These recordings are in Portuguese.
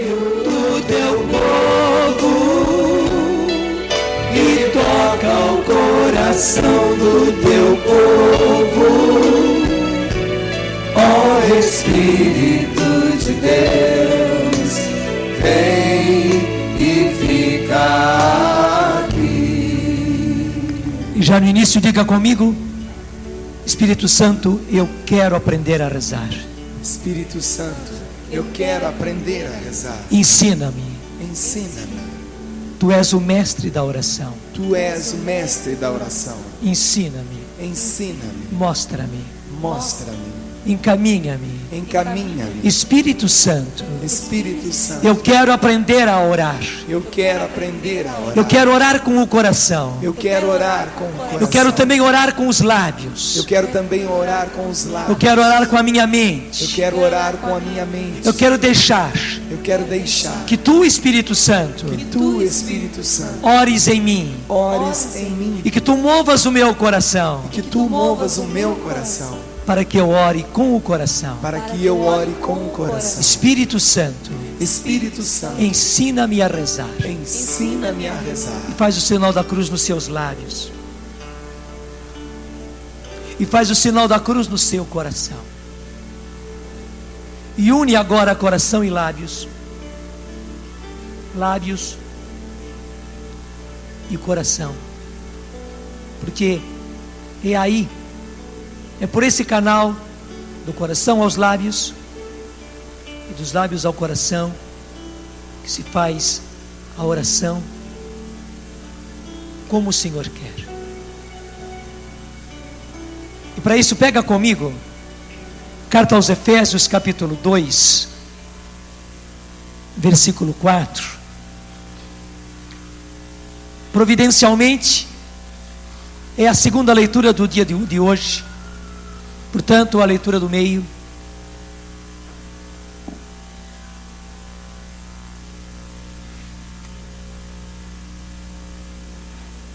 do teu povo e toca o coração do teu povo. Ó Espírito de Deus, vem e fica aqui. E já no início diga comigo: Espírito Santo, eu quero aprender a rezar. Espírito Santo, eu quero aprender a rezar. Ensina-me. Ensina-me. Tu és o mestre da oração. Tu és o mestre da oração. Ensina-me. Ensina-me. Mostra-me. Mostra-me. Encaminha-me. Encaminha-me. Espírito Santo, Espírito Santo, eu quero aprender a orar. eu quero aprender a orar. Eu quero orar com o coração. Eu quero orar com o coração. Eu quero também orar com os lábios. Eu quero também orar com os lábios. Eu quero orar com a minha Eu mente. quero orar com a minha mente. Eu quero deixar Eu quero deixar que tu, Espírito Santo, que tu, Espírito Santo, ores em mim ores em mim e que tu movas o meu coração e que tu movas o meu coração para que eu ore com o coração. para que eu ore com o coração. Espírito Santo, Espírito Santo, ensina-me a rezar. ensina-me a rezar. E faz o sinal da cruz nos seus lábios. E faz o sinal da cruz no seu coração. E une agora coração e lábios. Lábios e coração. Porque é aí, é por esse canal, do coração aos lábios e dos lábios ao coração, que se faz a oração como o Senhor quer. E para isso pega comigo carta aos Efésios capítulo 2, versículo 4. Providencialmente é a segunda leitura do dia de hoje, portanto a leitura do meio.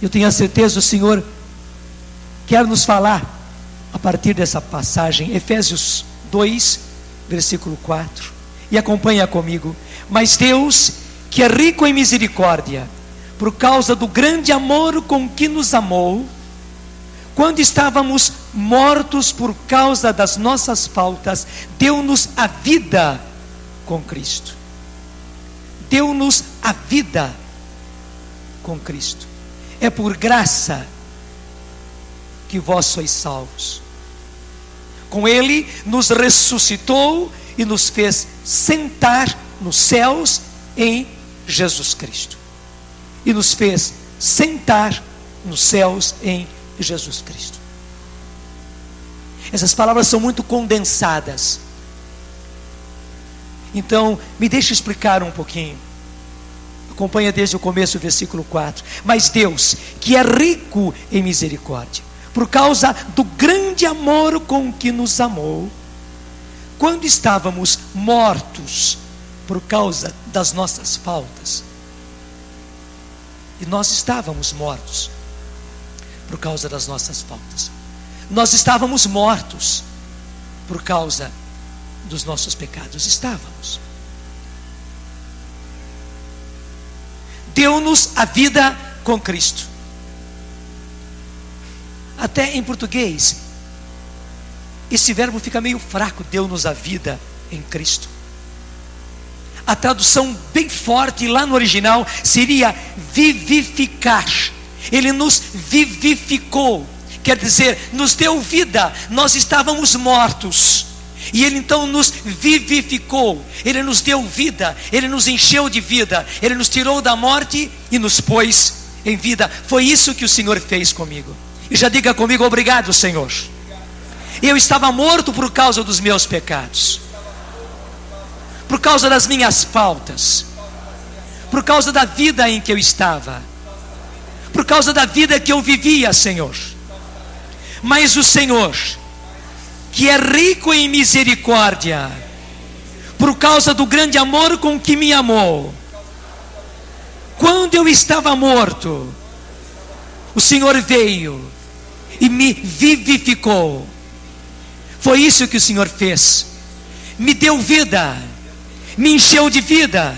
Eu tenho a certeza, o Senhor quer nos falar a partir dessa passagem, Efésios 2, versículo 4. E acompanha comigo. Mas Deus, que é rico em misericórdia, por causa do grande amor com que nos amou, quando estávamos mortos por causa das nossas faltas, deu-nos a vida com Cristo. Deu-nos a vida com Cristo. É por graça que vós sois salvos. Com Ele nos ressuscitou e nos fez sentar nos céus em Jesus Cristo. E nos fez sentar nos céus em Jesus Cristo. Essas palavras são muito condensadas. Então, me deixe explicar um pouquinho. Acompanha desde o começo o versículo 4. Mas Deus, que é rico em misericórdia, por causa do grande amor com que nos amou, quando estávamos mortos por causa das nossas faltas, e nós estávamos mortos por causa das nossas faltas, nós estávamos mortos por causa dos nossos pecados, estávamos. Deu-nos a vida com Cristo. Até em português, esse verbo fica meio fraco, deu-nos a vida em Cristo. A tradução bem forte lá no original seria vivificar. Ele nos vivificou, quer dizer, nos deu vida. Nós estávamos mortos e Ele então nos vivificou. Ele nos deu vida, Ele nos encheu de vida, Ele nos tirou da morte e nos pôs em vida. Foi isso que o Senhor fez comigo. E já diga comigo: obrigado, Senhor. Eu estava morto por causa dos meus pecados, por causa das minhas faltas, por causa da vida em que eu estava, por causa da vida que eu vivia, Senhor. Mas o Senhor, que é rico em misericórdia, por causa do grande amor com que me amou, quando eu estava morto, o Senhor veio e me vivificou. Foi isso que o Senhor fez. Me deu vida, me encheu de vida,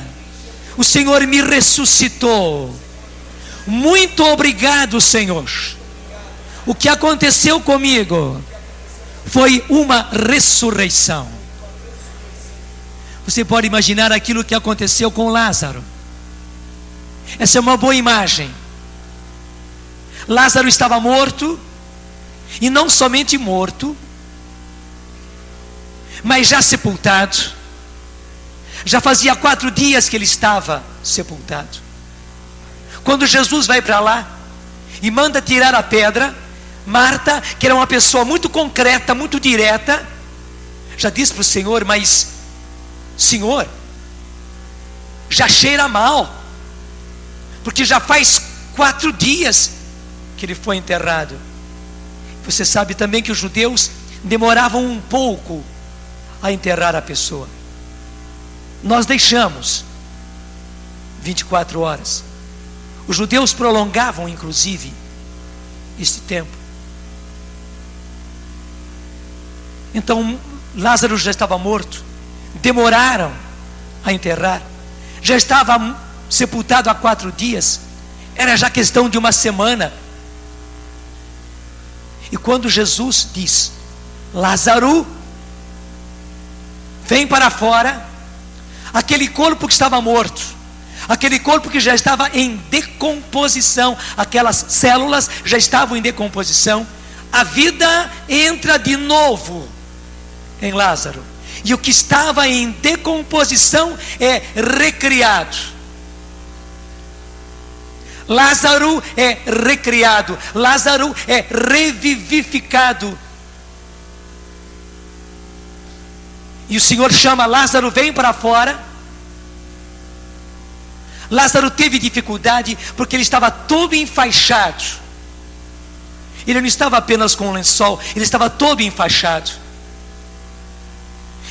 o Senhor me ressuscitou. Muito obrigado, Senhor. O que aconteceu comigo foi uma ressurreição. Você pode imaginar aquilo que aconteceu com Lázaro. Essa é uma boa imagem. Lázaro estava morto, e não somente morto, mas já sepultado. Já fazia 4 dias que ele estava sepultado. Quando Jesus vai para lá e manda tirar a pedra, Marta, que era uma pessoa muito concreta, muito direta, já disse para o Senhor: mas Senhor, já cheira mal, porque já faz 4 dias que ele foi enterrado. Você sabe também que os judeus demoravam um pouco a enterrar a pessoa. Nós deixamos 24 horas. Os judeus prolongavam, inclusive, esse tempo. Então, Lázaro já estava morto. Demoraram a enterrar. Já estava sepultado há 4 dias. Era já questão de uma semana. E quando Jesus diz: Lázaro, vem para fora, aquele corpo que estava morto, aquele corpo que já estava em decomposição, aquelas células já estavam em decomposição, a vida entra de novo em Lázaro, e o que estava em decomposição é recriado. Lázaro é recriado, Lázaro é revivificado. E o Senhor chama Lázaro: vem para fora. Lázaro teve dificuldade porque ele estava todo enfaixado. Ele não estava apenas com um lençol, ele estava todo enfaixado.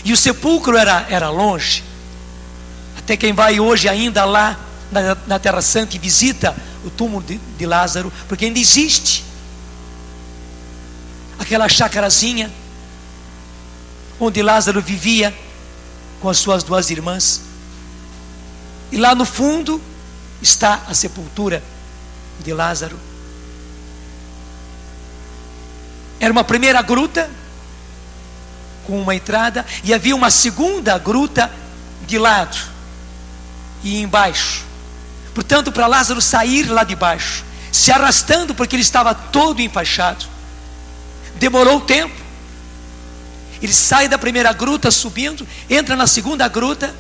E o sepulcro era longe. Até quem vai hoje ainda lá na Terra Santa e visita o túmulo de Lázaro, porque ainda existe aquela chácarazinha onde Lázaro vivia com as suas 2 irmãs. E lá no fundo está a sepultura de Lázaro. Era uma primeira gruta com uma entrada, e havia uma segunda gruta de lado e embaixo. Portanto, para Lázaro sair lá de baixo, se arrastando, porque ele estava todo enfaixado, demorou tempo. Ele sai da primeira gruta subindo, entra na segunda gruta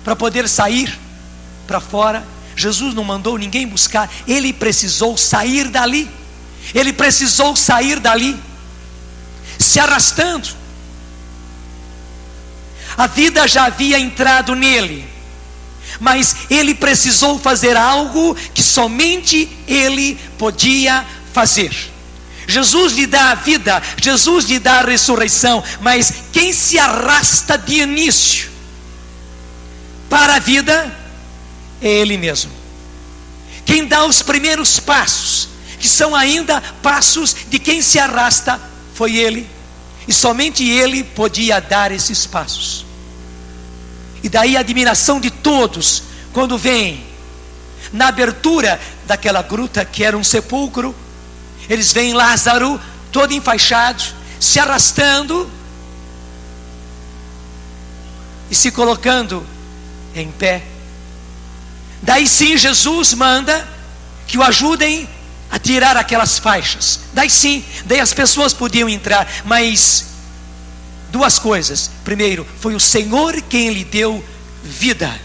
para poder sair para fora. Jesus não mandou ninguém buscar, ele precisou sair dali. Ele precisou sair dali, se arrastando. A vida já havia entrado nele, mas ele precisou fazer algo que somente ele podia fazer. Jesus lhe dá a vida, Jesus lhe dá a ressurreição, mas quem se arrasta de início para a vida é ele mesmo. Quem dá os primeiros passos, que são ainda passos de quem se arrasta, foi ele. E somente ele podia dar esses passos. E daí a admiração de todos, quando vem na abertura daquela gruta que era um sepulcro, eles veem Lázaro todo enfaixado, se arrastando e se colocando em pé. Daí sim Jesus manda que o ajudem a tirar aquelas faixas. Daí sim, daí as pessoas podiam entrar, mas 2 coisas. Primeiro, foi o Senhor quem lhe deu vida.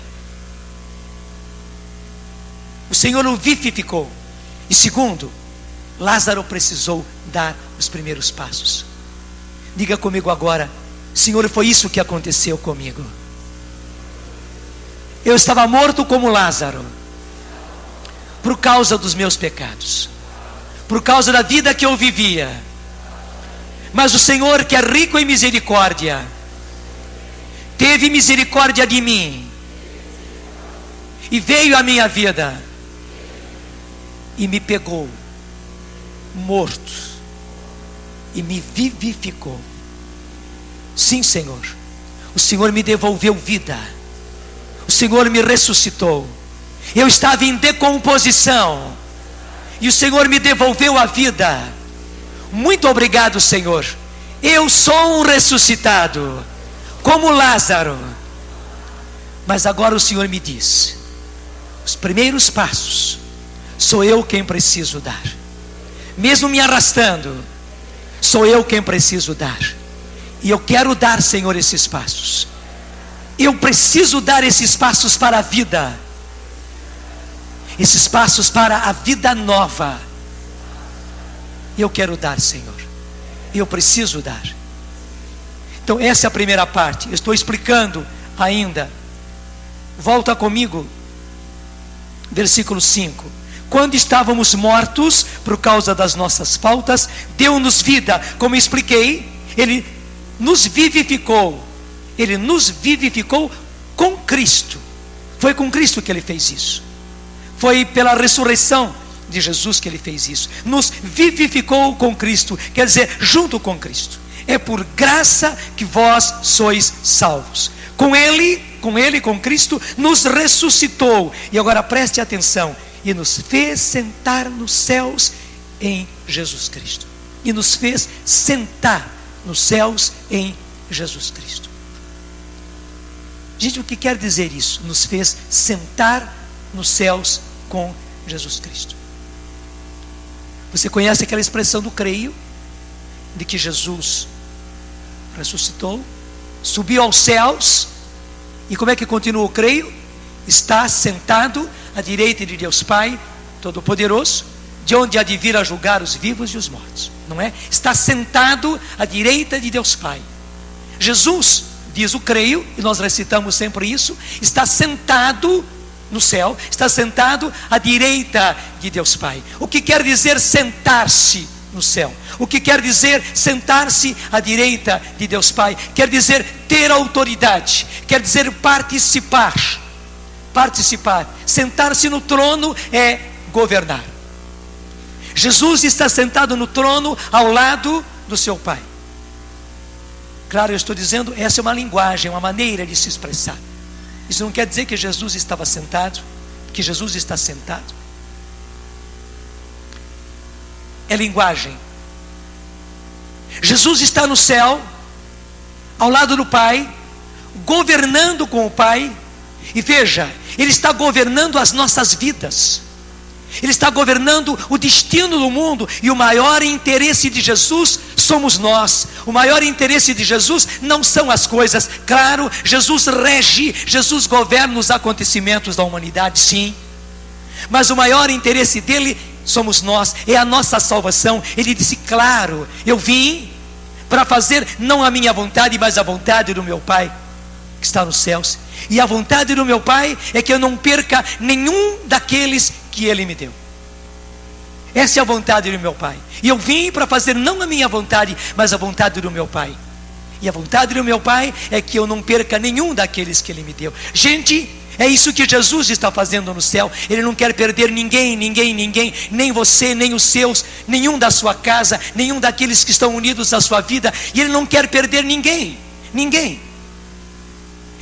O Senhor o vivificou. E segundo, Lázaro precisou dar os primeiros passos. Diga comigo agora: Senhor, foi isso que aconteceu comigo. Eu estava morto como Lázaro, por causa dos meus pecados, por causa da vida que eu vivia. Mas o Senhor, que é rico em misericórdia, teve misericórdia de mim, e veio à minha vida, e me pegou, morto, e me vivificou. Sim, Senhor, o Senhor me devolveu vida. o Senhor me ressuscitou. Eu estava em decomposição e o Senhor me devolveu a vida. Muito obrigado, Senhor. Eu sou um ressuscitado, como Lázaro. Mas agora o Senhor me diz: os primeiros passos sou eu quem preciso dar. Mesmo me arrastando, sou eu quem preciso dar. E eu quero dar, Senhor, esses passos. Eu preciso dar esses passos para a vida. Esses passos para a vida nova. Eu quero dar, Senhor. Eu preciso dar. Então essa é a primeira parte. Eu estou explicando ainda. Volta comigo. Versículo 5. Quando estávamos mortos por causa das nossas faltas, deu-nos vida. Como expliquei, Ele nos vivificou. Ele nos vivificou com Cristo. Foi com Cristo que Ele fez isso. Foi pela ressurreição de Jesus que Ele fez isso. Nos vivificou com Cristo. Quer dizer, junto com Cristo. É por graça que vós sois salvos. Com Cristo, nos ressuscitou. E agora preste atenção. E nos fez sentar nos céus em Jesus Cristo. E nos fez sentar nos céus em Jesus Cristo. Gente, o que quer dizer isso? Nos fez sentar nos céus com Jesus Cristo. Você conhece aquela expressão do creio? De que Jesus ressuscitou, subiu aos céus. E como é que continua o creio? Está sentado à direita de Deus Pai Todo-Poderoso, de onde há de vir a julgar os vivos e os mortos, não é? Está sentado à direita de Deus Pai. Jesus, diz o creio, e nós recitamos sempre isso, está sentado no céu, está sentado à direita de Deus Pai. O que quer dizer sentar-se no céu? O que quer dizer sentar-se à direita de Deus Pai? Quer dizer ter autoridade, quer dizer participar. Sentar-se no trono é governar. Jesus está sentado no trono ao lado do seu Pai. Claro, eu estou dizendo, essa é uma linguagem, uma maneira de se expressar. Isso não quer dizer que Jesus estava sentado, que Jesus está sentado. É linguagem. Jesus está no céu, ao lado do Pai, governando com o Pai. E veja, Ele está governando as nossas vidas. Ele está governando o destino do mundo. E o maior interesse de Jesus somos nós. O maior interesse de Jesus não são as coisas. Claro, Jesus rege, Jesus governa os acontecimentos da humanidade, sim. Mas o maior interesse dele somos nós, é a nossa salvação. Ele disse, claro, eu vim para fazer não a minha vontade, mas a vontade do meu Pai que está nos céus. E a vontade do meu Pai é que eu não perca nenhum daqueles que Ele me deu. Essa é a vontade do meu Pai. E eu vim para fazer não a minha vontade, mas a vontade do meu Pai. E a vontade do meu Pai é que eu não perca nenhum daqueles que Ele me deu. Gente, é isso que Jesus está fazendo no céu. Ele não quer perder ninguém, nem você, nem os seus, nenhum da sua casa, nenhum daqueles que estão unidos à sua vida. E Ele não quer perder ninguém.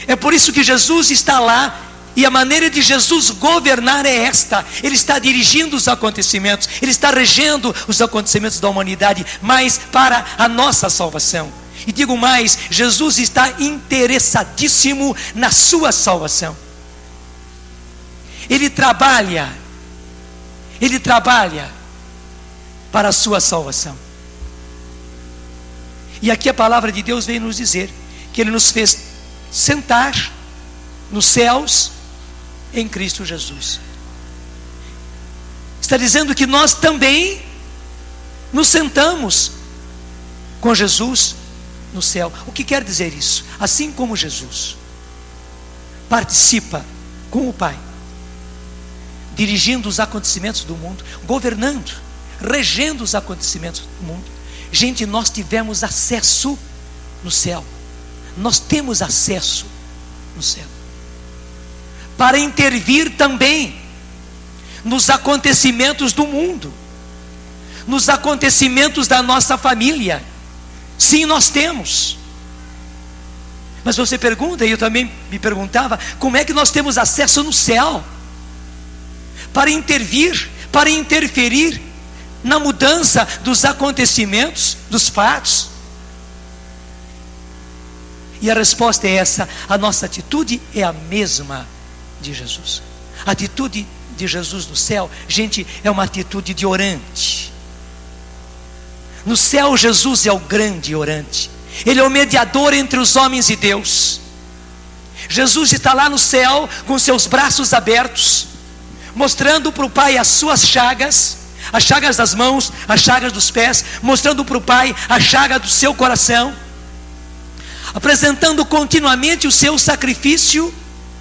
É por isso que Jesus está lá. E a maneira de Jesus governar é esta. Ele está dirigindo os acontecimentos, Ele está regendo os acontecimentos da humanidade, mas para a nossa salvação. E digo mais, Jesus está interessadíssimo na sua salvação. Ele trabalha para a sua salvação. E aqui a palavra de Deus vem nos dizer que Ele nos fez sentar nos céus em Cristo Jesus. Está dizendo que nós também nos sentamos com Jesus no céu. O que quer dizer isso? Assim como Jesus participa com o Pai, dirigindo os acontecimentos do mundo, governando, regendo os acontecimentos do mundo. Gente, nós tivemos acesso no céu. Nós temos acesso no céu para intervir também nos acontecimentos do mundo, nos acontecimentos da nossa família. Sim, nós Mas você pergunta, e eu também me perguntava, como é que nós temos acesso no céu para intervir, para interferir na mudança dos acontecimentos, dos fatos? E a resposta é essa: a nossa atitude é a mesma de Jesus. A atitude de Jesus no céu, gente, é uma atitude de orante. No céu, Jesus é o grande orante. Ele é o mediador entre os homens e Deus. Jesus está lá no céu com seus braços abertos, mostrando para o Pai as suas chagas, as chagas das mãos, as chagas dos pés, mostrando para o Pai a chaga do seu coração, apresentando continuamente o seu sacrifício,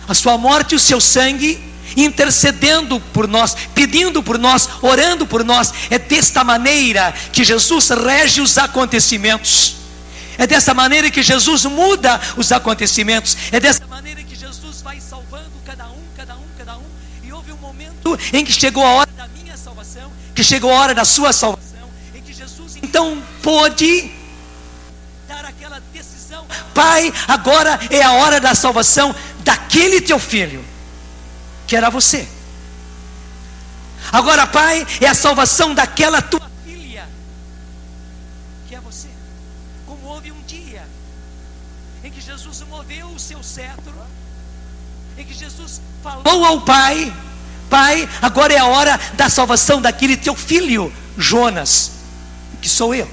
a sua morte, o seu sangue, intercedendo por nós, pedindo por nós, orando por nós. É desta maneira que Jesus rege os acontecimentos. É dessa maneira que Jesus muda os acontecimentos. É dessa maneira que Jesus vai salvando cada um. E houve um momento em que chegou a hora da minha salvação, que chegou a hora da sua salvação, em que Jesus então pôde dar aquela decisão: Pai, agora é a hora da salvação daquele teu filho, que era você. Agora, Pai, é a salvação daquela tua filha, que é você. Como houve um dia em que Jesus moveu o seu cetro, em que Jesus falou ao Pai: Pai, agora é a hora da salvação daquele teu filho, Jonas, que sou eu.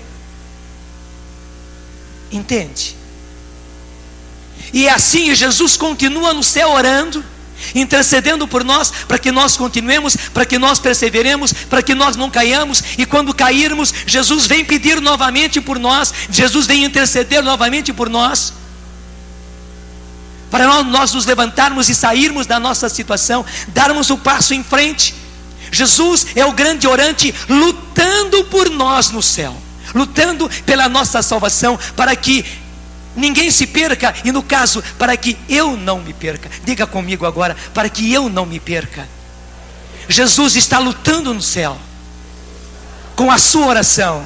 Entende? E é assim, Jesus continua no céu orando, intercedendo por nós, para que nós continuemos, para que nós perseveremos, para que nós não caiamos. E quando cairmos, Jesus vem pedir novamente por nós, Jesus vem interceder novamente por nós, para nós nos levantarmos e sairmos da nossa situação, darmos o passo em frente. Jesus é o grande orante, lutando por nós no céu, lutando pela nossa salvação, para que ninguém se perca, e no caso, para que eu não me perca. Diga comigo agora: para que eu não me perca. Jesus está lutando no céu, com a sua oração,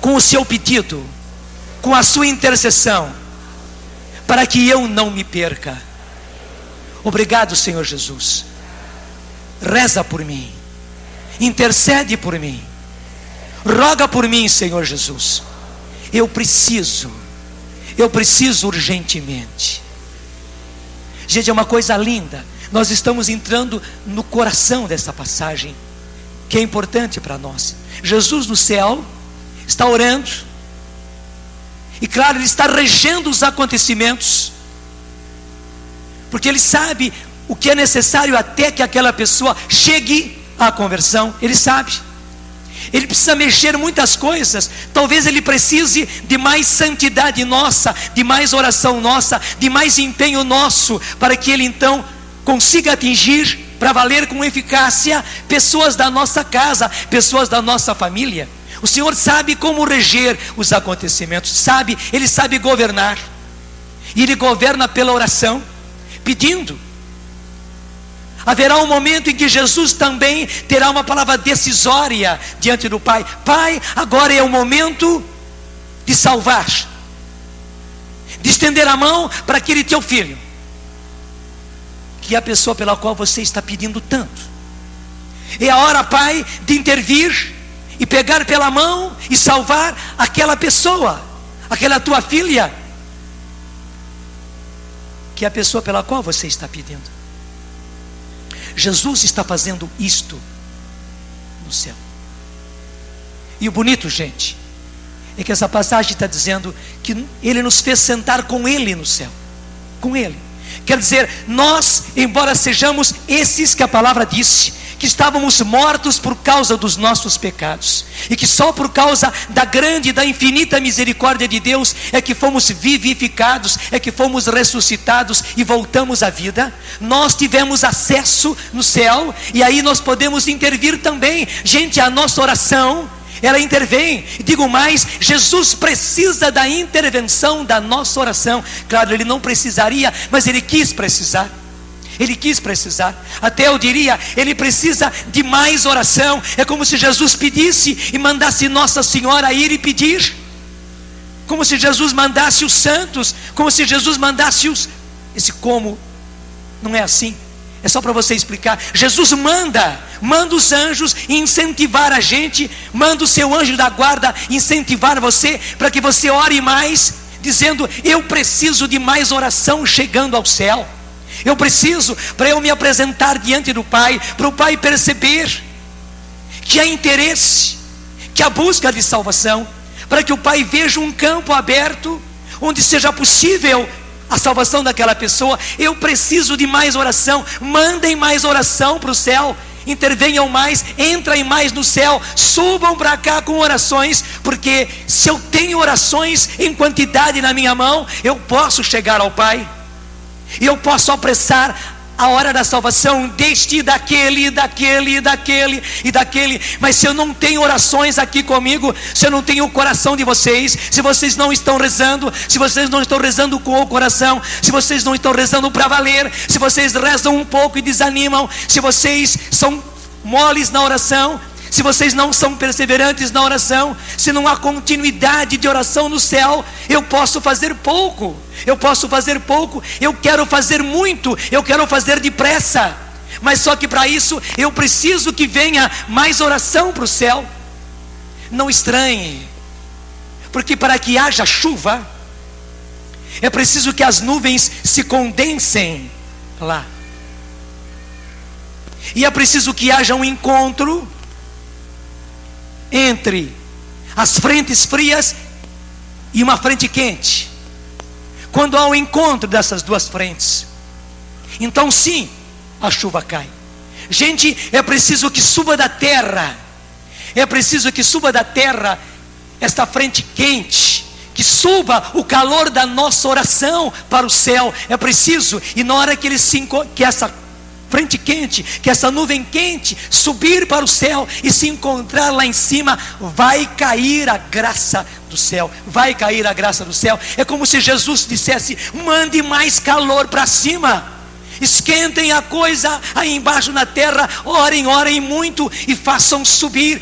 com o seu pedido, com a sua intercessão, para que eu não me perca. Obrigado, Senhor Jesus. Reza por mim, intercede por mim, roga por mim, Senhor Jesus. Eu preciso urgentemente. Gente, é uma coisa linda. Nós estamos entrando no coração dessa passagem, que é importante para nós. Jesus no céu está orando, e claro, Ele está regendo os acontecimentos, porque Ele sabe o que é necessário até que aquela pessoa chegue à conversão. Ele sabe. Ele precisa mexer muitas coisas. Talvez Ele precise de mais santidade nossa, de mais oração nossa, de mais empenho nosso, para que Ele então consiga atingir, para valer com eficácia, pessoas da nossa casa, pessoas da nossa família. O Senhor sabe como reger os acontecimentos, sabe, Ele sabe governar, e Ele governa pela oração, pedindo. Haverá um momento em que Jesus também terá uma palavra decisória diante do Pai. Pai, agora é o momento de salvar, de estender a mão para aquele teu filho, que é a pessoa pela qual você está pedindo tanto. É a hora, Pai, de intervir e pegar pela mão e salvar aquela pessoa, aquela tua filha, que é a pessoa pela qual você está pedindo. Jesus está fazendo isto no céu. E o bonito, gente, é que essa passagem está dizendo que Ele nos fez sentar com Ele no céu, com Ele. Quer dizer, nós, embora sejamos esses que a palavra disse, que estávamos mortos por causa dos nossos pecados, e que só por causa da grande e da infinita misericórdia de Deus é que fomos vivificados, é que fomos ressuscitados e voltamos à vida. Nós tivemos acesso no céu, e aí nós podemos intervir também. Gente, a nossa oração, ela intervém. Digo mais, Jesus precisa da intervenção da nossa oração. Claro, Ele não precisaria, mas Ele quis precisar. Ele quis precisar. Até eu diria, Ele precisa de mais oração. É como se Jesus pedisse e mandasse Nossa Senhora ir e pedir. como se Jesus mandasse os santos, como se Jesus mandasse os... Esse como não é assim. É só para você explicar. Jesus manda os anjos incentivar a gente, manda o seu anjo da guarda incentivar você, para que você ore mais, dizendo: eu preciso de mais oração chegando ao céu. Eu preciso, para eu me apresentar diante do Pai, para o Pai perceber que há interesse, que há busca de salvação, para que o Pai veja um campo aberto, onde seja possível a salvação daquela pessoa. Eu preciso de mais oração. Mandem mais oração para o céu, intervenham mais, entrem mais no céu, subam para cá com orações, porque se eu tenho orações em quantidade na minha mão, eu posso chegar ao Pai, e eu posso apressar a hora da salvação deste, daquele. Mas se eu não tenho orações aqui comigo, se eu não tenho o coração de vocês, se vocês não estão rezando, se vocês não estão rezando com o coração, se vocês não estão rezando para valer, se vocês rezam um pouco e desanimam, se vocês são moles na oração, se vocês não são perseverantes na oração, se não há continuidade de oração no céu, eu posso fazer pouco. Eu quero fazer muito, eu quero fazer depressa, mas só que para isso eu preciso que venha mais oração para o céu. Não estranhe, porque para que haja chuva, é preciso que as nuvens se condensem lá, e é preciso que haja um encontro entre as frentes frias e uma frente quente. Quando há um encontro dessas duas frentes, então sim, a chuva cai. Gente, é preciso que suba da terra, esta frente quente, que suba o calor da nossa oração para o céu. É preciso, e na hora que essa frente quente, que essa nuvem quente subir para o céu e se encontrar lá em cima, vai cair a graça do céu. É como se Jesus dissesse: mande mais calor para cima, esquentem a coisa aí embaixo na terra, orem muito, e façam subir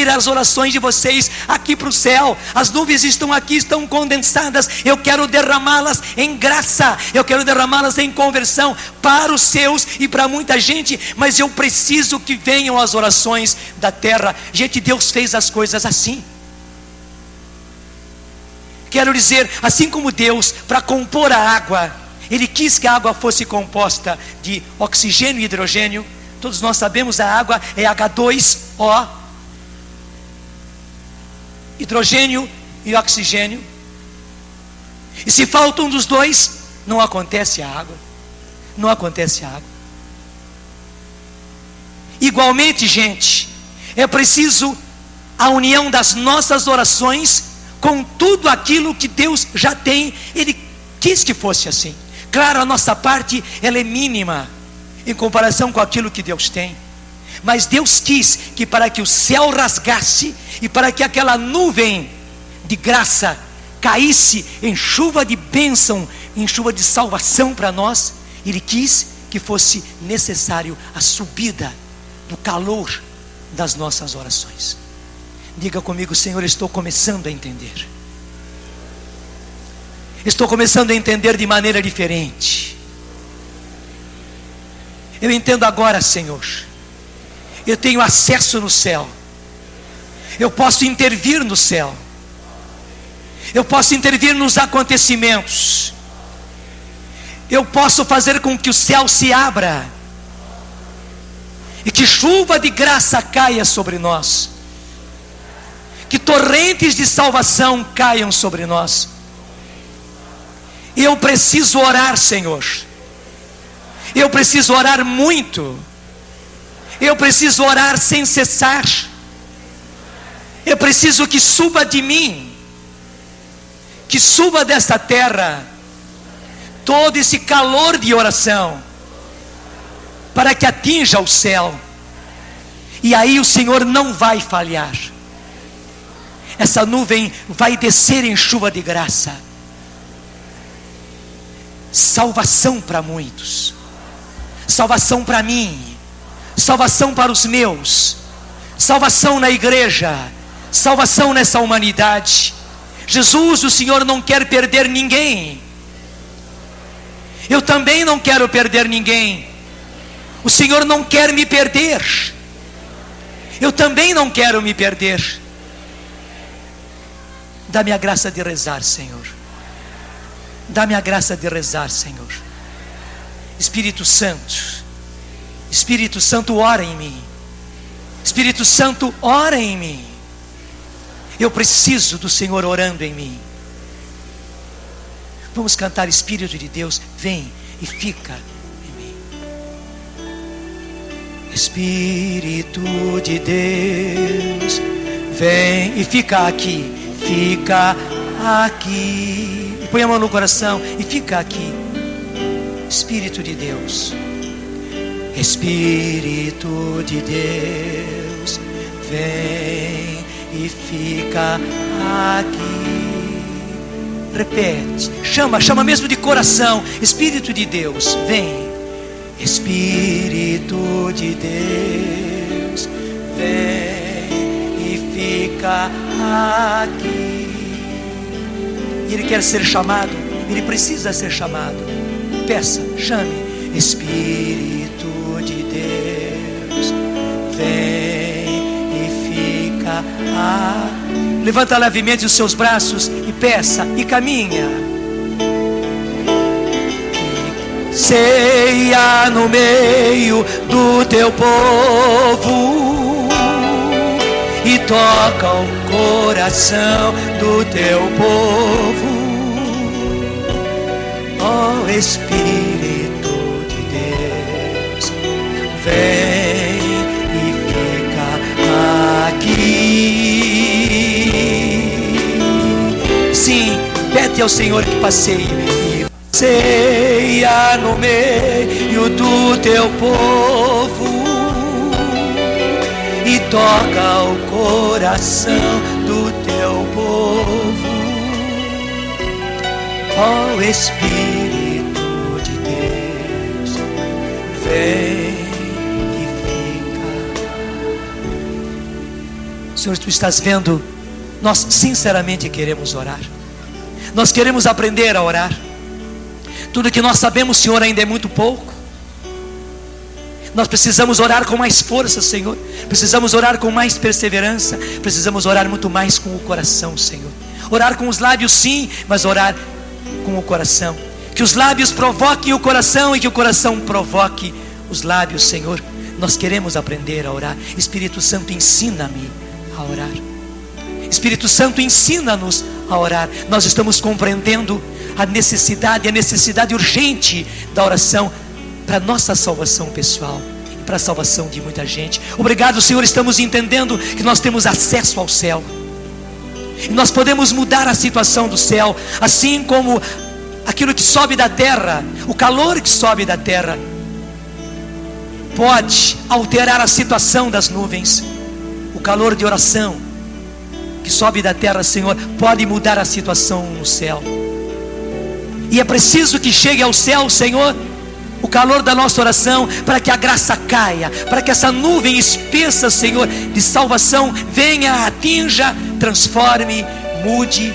as orações de vocês aqui para o céu. As nuvens estão aqui, estão condensadas, eu quero derramá-las em graça, eu quero derramá-las em conversão para os seus e para muita gente, mas eu preciso que venham as orações da terra. Gente, Deus fez as coisas assim. Quero dizer, assim como Deus, para compor a água, Ele quis que a água fosse composta de oxigênio e hidrogênio. Todos nós sabemos, a água é H2O, hidrogênio e oxigênio. E se falta um dos dois, não acontece a água. Igualmente, gente, é preciso a união das nossas orações com tudo aquilo que Deus já tem. Ele quis que fosse assim. Claro, a nossa parte, ela é mínima em comparação com aquilo que Deus tem, mas Deus quis que, para que o céu rasgasse e para que aquela nuvem de graça caísse em chuva de bênção, em chuva de salvação para nós, Ele quis que fosse necessário a subida do calor das nossas orações. Diga comigo: Senhor, estou começando a entender. Estou começando a entender de maneira diferente. Eu entendo agora, Senhor. Eu tenho acesso no céu. Eu posso intervir no céu. Eu posso intervir nos acontecimentos. Eu posso fazer com que o céu se abra e que chuva de graça caia sobre nós, que torrentes de salvação caiam sobre nós. Eu preciso orar, Senhor. Eu preciso orar muito. Eu preciso orar sem cessar. Eu preciso que suba de mim, que suba desta terra, todo esse calor de oração, para que atinja o céu. E aí o Senhor não vai falhar. Essa nuvem vai descer em chuva de graça. Salvação para muitos, salvação para mim, salvação para os meus, salvação na igreja, salvação nessa humanidade. Jesus, o Senhor não quer perder ninguém. Eu também não quero perder ninguém. O Senhor não quer me perder. Eu também não quero me perder. Dá-me a graça de rezar, Senhor. Dá-me a graça de rezar, Senhor. Espírito Santo, Espírito Santo, ora em mim. Espírito Santo, ora em mim. Eu preciso do Senhor orando em mim. Vamos cantar: Espírito de Deus, vem e fica em mim. Espírito de Deus, vem e fica aqui. Fica aqui. E põe a mão no coração e fica aqui. Espírito de Deus, Espírito de Deus, vem e fica aqui. Repete, chama mesmo de coração. Espírito de Deus, vem. Espírito de Deus, vem e fica aqui. E Ele quer ser chamado, Ele precisa ser chamado. Peça, chame. Espírito de Deus, vem e fica aqui. Levanta levemente os seus braços e peça e caminha. Ceia no meio do teu povo e toca o coração do teu povo. Ó Espírito de Deus, vem e fica aqui. Sim, pede ao Senhor que passeie e passeia no meio do teu povo e toca o coração do teu povo. Ó Espírito de Deus, vem e fica. Senhor, Tu estás vendo, nós sinceramente queremos orar. Nós queremos aprender a orar. Tudo que nós sabemos, Senhor, ainda é muito pouco. Nós precisamos orar com mais força, Senhor. Precisamos orar com mais perseverança. Precisamos orar muito mais com o coração, Senhor. Orar com os lábios, sim, mas orar com o coração. Que os lábios provoquem o coração e que o coração provoque os lábios, Senhor. Nós queremos aprender a orar. Espírito Santo, ensina-me a orar. Espírito Santo, ensina-nos a orar. Nós estamos compreendendo a necessidade urgente da oração para a nossa salvação pessoal e para a salvação de muita gente. Obrigado, Senhor, estamos entendendo que nós temos acesso ao céu. E nós podemos mudar a situação do céu, assim como aquilo que sobe da terra, o calor que sobe da terra, pode alterar a situação das nuvens. O calor de oração que sobe da terra, Senhor, pode mudar a situação no céu. E é preciso que chegue ao céu, Senhor, o calor da nossa oração, para que a graça caia, para que essa nuvem espessa, Senhor, de salvação venha, atinja, transforme, mude.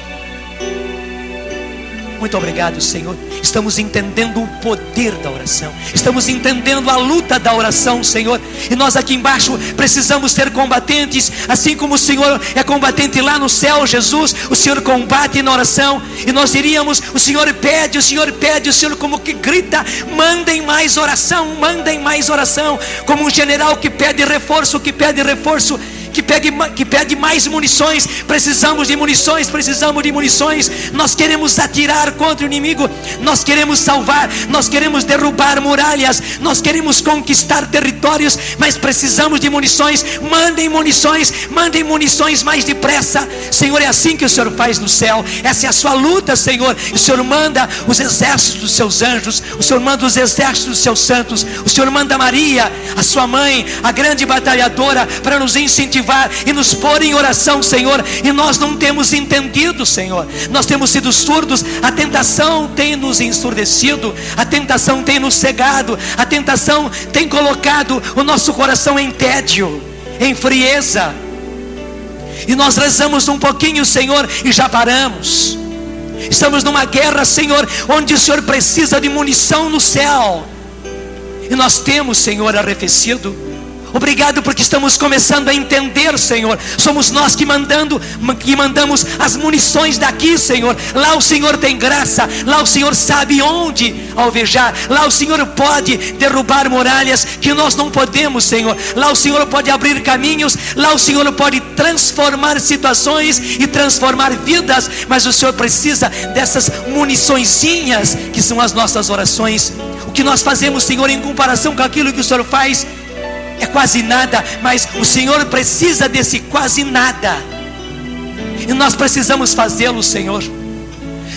Muito obrigado, Senhor. Estamos entendendo o poder da oração. Estamos entendendo a luta da oração, Senhor. E nós aqui embaixo precisamos ser combatentes. Assim como o Senhor é combatente lá no céu, Jesus, o Senhor combate na oração. E nós diríamos: o Senhor pede, o Senhor pede, o Senhor como que grita: mandem mais oração, mandem mais oração. Como um general que pede reforço, que pede mais munições. Precisamos de munições, precisamos de munições. Nós queremos atirar contra o inimigo, nós queremos salvar, nós queremos derrubar muralhas, nós queremos conquistar territórios, mas precisamos de munições. Mandem munições mais depressa, Senhor. É assim que o Senhor faz no céu. Essa é a sua luta, Senhor. O Senhor manda os exércitos dos seus anjos, o Senhor manda os exércitos dos seus santos, o Senhor manda Maria, a sua mãe, a grande batalhadora, para nos incentivar e nos pôr em oração, Senhor. E nós não temos entendido, Senhor. Nós temos sido surdos. A tentação tem nos ensurdecido, a tentação tem nos cegado, a tentação tem colocado o nosso coração em tédio, em frieza. E nós rezamos um pouquinho, Senhor, e já paramos. Estamos numa guerra, Senhor, onde o Senhor precisa de munição no céu. E nós temos, Senhor, arrefecido. Obrigado porque estamos começando a entender, Senhor. Somos nós que mandamos as munições daqui, Senhor. Lá o Senhor tem graça. Lá o Senhor sabe onde alvejar. Lá o Senhor pode derrubar muralhas que nós não podemos, Senhor. Lá o Senhor pode abrir caminhos. Lá o Senhor pode transformar situações e transformar vidas. Mas o Senhor precisa dessas muniçõezinhas que são as nossas orações. O que nós fazemos, Senhor, em comparação com aquilo que o Senhor faz, é quase nada, mas o Senhor precisa desse quase nada. E nós precisamos fazê-lo, Senhor.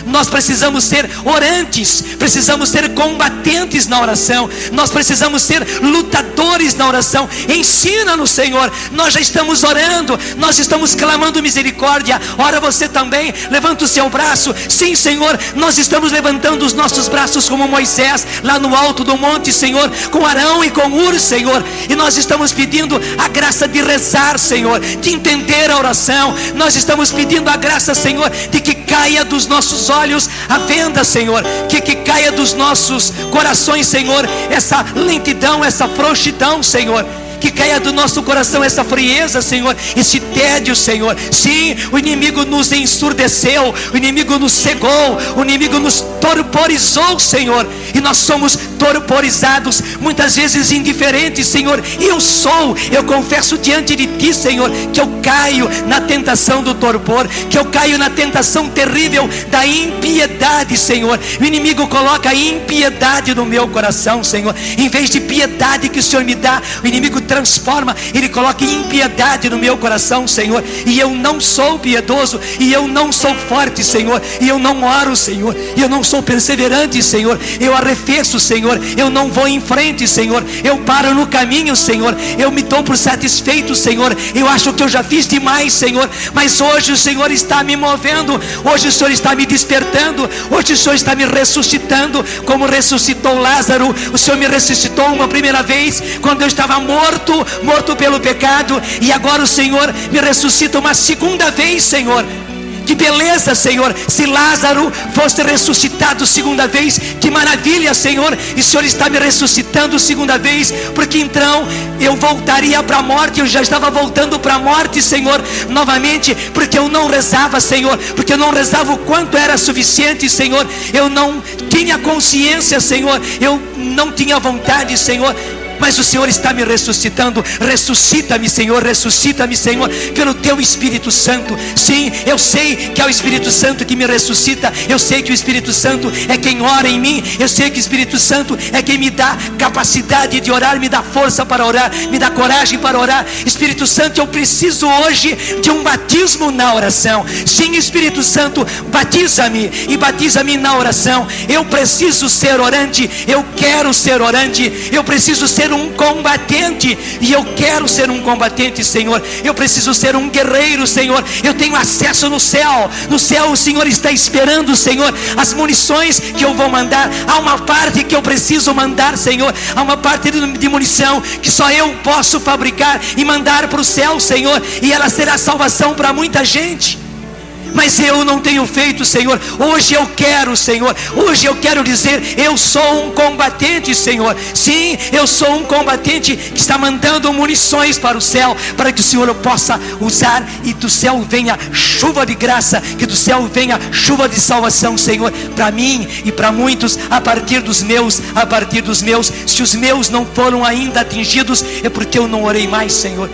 Nós precisamos ser orantes, precisamos ser combatentes na oração. Nós precisamos ser lutadores na oração. Ensina-nos, Senhor. Nós já estamos orando, nós estamos clamando misericórdia. Ora você também, levanta o seu braço. Sim, Senhor, nós estamos levantando os nossos braços como Moisés, lá no alto do monte, Senhor, com Arão e com Ur, Senhor. E nós estamos pedindo a graça de rezar, Senhor, de entender a oração. Nós estamos pedindo a graça, Senhor, de que caia dos nossos olhos a venda, Senhor, que caia dos nossos corações, Senhor, essa lentidão, essa frouxidão, Senhor, que caia do nosso coração essa frieza, Senhor, esse tédio, Senhor. Sim, o inimigo nos ensurdeceu, o inimigo nos cegou, o inimigo nos torporizou, Senhor, e nós somos torporizados, muitas vezes indiferentes, Senhor. Eu confesso diante de Ti, Senhor, que eu caio na tentação do torpor, que eu caio na tentação terrível da impiedade, Senhor. O inimigo coloca impiedade no meu coração, Senhor. Em vez de piedade que o Senhor me dá, o inimigo transforma, ele coloca impiedade no meu coração, Senhor. E eu não sou piedoso, e eu não sou forte, Senhor, e eu não oro, Senhor, e eu não sou perseverante, Senhor. Eu arrefeço, Senhor, eu não vou em frente, Senhor, eu paro no caminho, Senhor, eu me dou por satisfeito, Senhor, eu acho que eu já fiz demais, Senhor. Mas hoje o Senhor está me movendo, hoje o Senhor está me despertando, hoje o Senhor está me ressuscitando, como ressuscitou Lázaro. O Senhor me ressuscitou uma primeira vez, quando eu estava morto pelo pecado, e agora o Senhor me ressuscita uma segunda vez, Senhor. Que beleza, Senhor, se Lázaro fosse ressuscitado segunda vez, que maravilha, Senhor. E o Senhor está me ressuscitando segunda vez, porque então eu voltaria para a morte. Eu já estava voltando para a morte, Senhor, novamente, porque eu não rezava, Senhor, porque eu não rezava o quanto era suficiente, Senhor. Eu não tinha consciência, Senhor, eu não tinha vontade, Senhor. Mas o Senhor está me ressuscitando. Ressuscita-me, Senhor, ressuscita-me, Senhor, pelo Teu Espírito Santo. Sim, eu sei que é o Espírito Santo que me ressuscita. Eu sei que o Espírito Santo é quem ora em mim. Eu sei que o Espírito Santo é quem me dá capacidade de orar, me dá força para orar, me dá coragem para orar. Espírito Santo, eu preciso hoje de um batismo na oração. Sim, Espírito Santo, batiza-me e batiza-me na oração. Eu preciso ser orante, eu quero ser orante, eu preciso ser um combatente, e eu quero ser um combatente, Senhor. Eu preciso ser um guerreiro, Senhor. Eu tenho acesso no céu. No céu o Senhor está esperando, Senhor, as munições que eu vou mandar. Há uma parte que eu preciso mandar, Senhor. Há uma parte de munição que só eu posso fabricar e mandar para o céu, Senhor, e ela será salvação para muita gente. Mas eu não tenho feito, Senhor. Hoje eu quero, Senhor, hoje eu quero dizer: eu sou um combatente, Senhor. Sim, eu sou um combatente que está mandando munições para o céu, para que o Senhor possa usar, e do céu venha chuva de graça, que do céu venha chuva de salvação, Senhor, para mim e para muitos, a partir dos meus. Se os meus não foram ainda atingidos, é porque eu não orei mais, Senhor.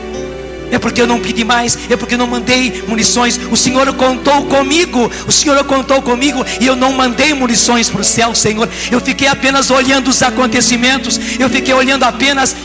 É porque eu não pedi mais, é porque eu não mandei munições. O Senhor contou comigo, e eu não mandei munições para o céu, Senhor. Eu fiquei apenas olhando os acontecimentos, eu fiquei olhando apenas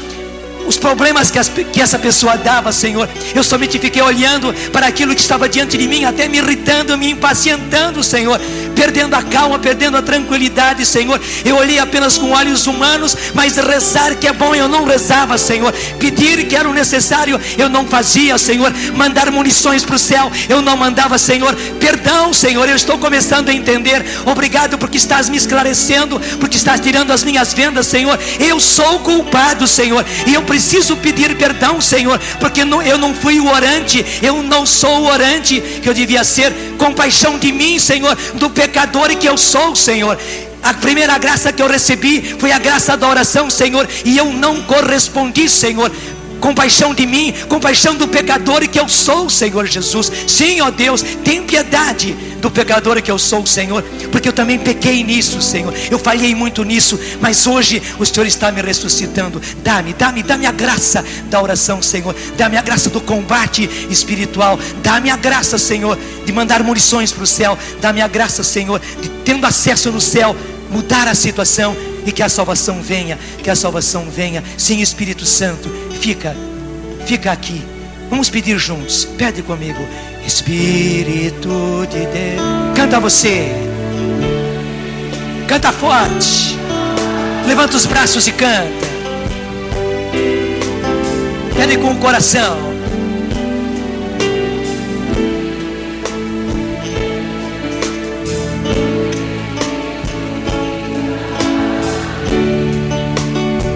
os problemas que essa pessoa dava, Senhor. Eu somente fiquei olhando para aquilo que estava diante de mim, até me irritando, me impacientando, Senhor, perdendo a calma, perdendo a tranquilidade, Senhor. Eu olhei apenas com olhos humanos, mas rezar que é bom eu não rezava, Senhor. Pedir que era o necessário eu não fazia, Senhor. Mandar munições para o céu eu não mandava, Senhor. Perdão, Senhor, eu estou começando a entender. Obrigado porque estás me esclarecendo, porque estás tirando as minhas vendas, Senhor. Eu sou culpado, Senhor, e eu preciso pedir perdão, Senhor, porque eu não fui o orante, eu não sou o orante que eu devia ser. Compaixão de mim, Senhor, do pecador que eu sou, Senhor. A primeira graça que eu recebi foi a graça da oração, Senhor, e eu não correspondi, Senhor. Compaixão de mim, compaixão do pecador que eu sou, Senhor Jesus. Sim, ó Deus, tem piedade do pecador que eu sou, Senhor, porque eu também pequei nisso, Senhor. Eu falhei muito nisso, mas hoje o Senhor está me ressuscitando. Dá-me a graça da oração, Senhor. Dá-me a graça do combate espiritual. Dá-me a graça, Senhor, de mandar munições para o céu. Dá-me a graça, Senhor, de tendo acesso no céu, mudar a situação e que a salvação venha, que a salvação venha. Sim, Espírito Santo, fica aqui. Vamos pedir juntos. Pede comigo. Espírito de Deus. Canta você. Canta forte. Levanta os braços e canta. Pede com o coração.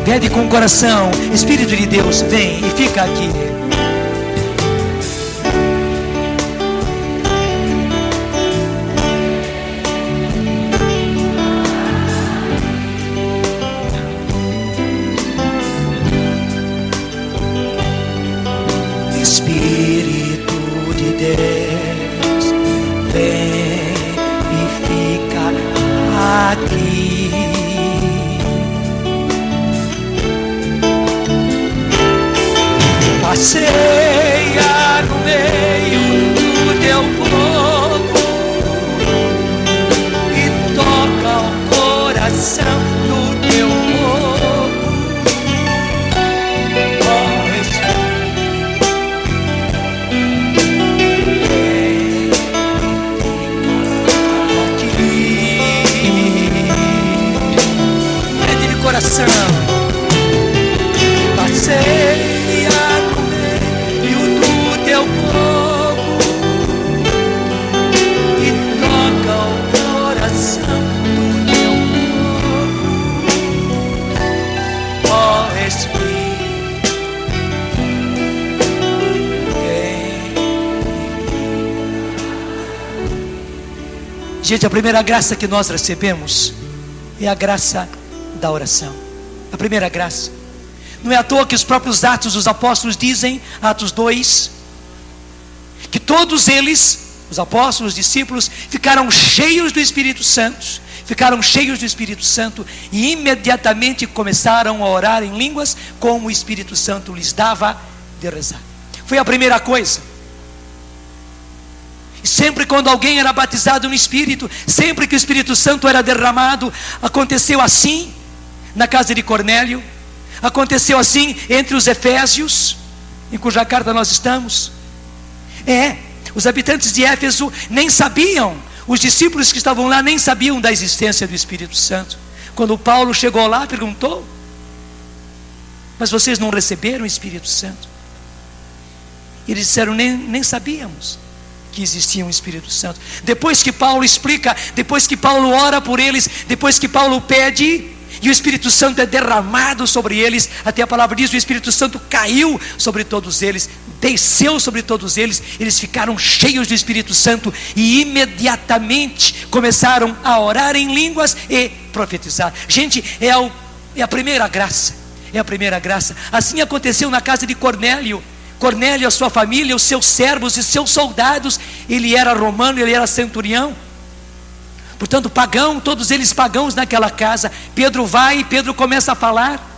Pede com o coração. Espírito de Deus, vem e fica aqui. Espírito de Deus, vem e fica aqui. Passeia no meio do teu povo e toca o coração do teu povo. Oh, Espírito, pede de coração. Passeia teu povo e toca o coração do teu povo. Ó Espírito, gente, a primeira graça que nós recebemos é a graça da oração. A primeira graça. Não é à toa que os próprios Atos dos Apóstolos dizem, Atos 2, que todos eles, os apóstolos, os discípulos, ficaram cheios do Espírito Santo. Ficaram cheios do Espírito Santo e imediatamente começaram a orar em línguas como o Espírito Santo lhes dava de rezar. Foi a primeira coisa. E sempre quando alguém era batizado no Espírito, sempre que o Espírito Santo era derramado, aconteceu assim na casa de Cornélio, aconteceu assim entre os Efésios, em cuja carta nós estamos. Os habitantes de Éfeso nem sabiam, os discípulos que estavam lá nem sabiam da existência do Espírito Santo. Quando Paulo chegou lá, perguntou: mas vocês não receberam o Espírito Santo? E eles disseram: nem sabíamos que existia um Espírito Santo. Depois que Paulo explica, depois que Paulo ora por eles, depois que Paulo pede, e o Espírito Santo é derramado sobre eles, até a palavra diz, o Espírito Santo caiu sobre todos eles, desceu sobre todos eles, eles ficaram cheios do Espírito Santo e imediatamente começaram a orar em línguas e profetizar. Gente, é a primeira graça, é a primeira graça. Assim aconteceu na casa de Cornélio. Cornélio, a sua família, os seus servos e seus soldados, ele era romano, ele era centurião, portanto pagão, todos eles pagãos naquela casa. Pedro vai e Pedro começa a falar.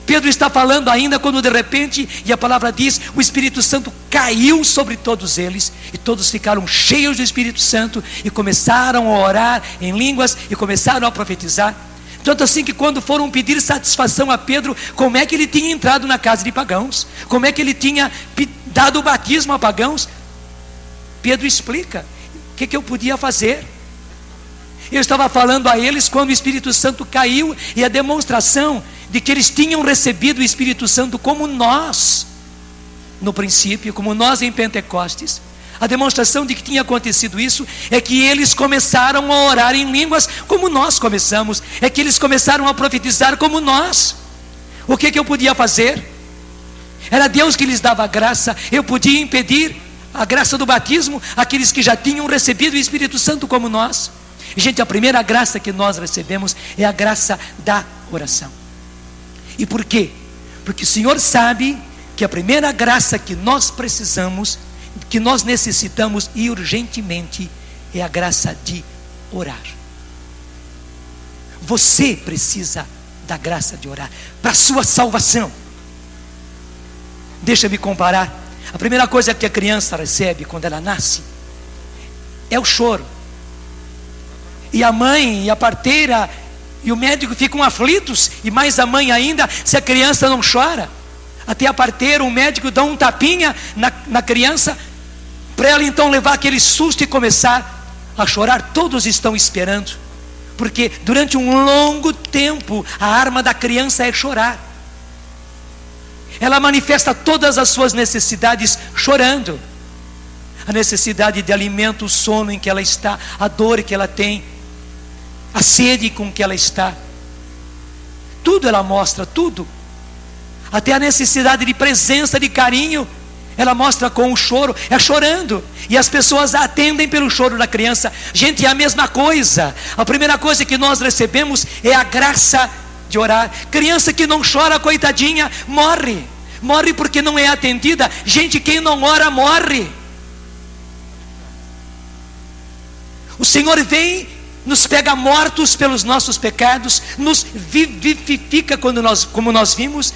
Pedro está falando ainda quando de repente, e a palavra diz, o Espírito Santo caiu sobre todos eles, e todos ficaram cheios do Espírito Santo, e começaram a orar em línguas, e começaram a profetizar. Tanto assim que quando foram pedir satisfação a Pedro, como é que ele tinha entrado na casa de pagãos, como é que ele tinha dado o batismo a pagãos, Pedro explica, o que eu podia fazer? Eu estava falando a eles quando o Espírito Santo caiu, e a demonstração de que eles tinham recebido o Espírito Santo como nós, no princípio, como nós em Pentecostes. A demonstração de que tinha acontecido isso é que eles começaram a orar em línguas como nós começamos, é que eles começaram a profetizar como nós. O que eu podia fazer? Era Deus que lhes dava a graça. Eu podia impedir a graça do batismo àqueles que já tinham recebido o Espírito Santo como nós? Gente, a primeira graça que nós recebemos é a graça da oração. E por quê? Porque o Senhor sabe que a primeira graça que nós precisamos, que nós necessitamos e urgentemente, é a graça de orar. Você precisa da graça de orar para a sua salvação. Deixa-me comparar. A primeira coisa que a criança recebe quando ela nasce é o choro. E a mãe e a parteira e o médico ficam aflitos, e mais a mãe ainda, se a criança não chora. Até a parteira, o médico dá um tapinha na criança, para ela então levar aquele susto e começar a chorar. Todos estão esperando, porque durante um longo tempo a arma da criança é chorar. Ela manifesta todas as suas necessidades chorando. A necessidade de alimento, o sono em que ela está, a dor que ela tem, a sede com que ela está. Tudo ela mostra, tudo. Até a necessidade de presença, de carinho, ela mostra com o choro, é chorando. E as pessoas a atendem pelo choro da criança. Gente, é a mesma coisa. A primeira coisa que nós recebemos é a graça de orar. Criança que não chora, coitadinha, morre. Morre porque não é atendida. Gente, quem não ora, morre. O Senhor vem, nos pega mortos pelos nossos pecados, nos vivifica como nós vimos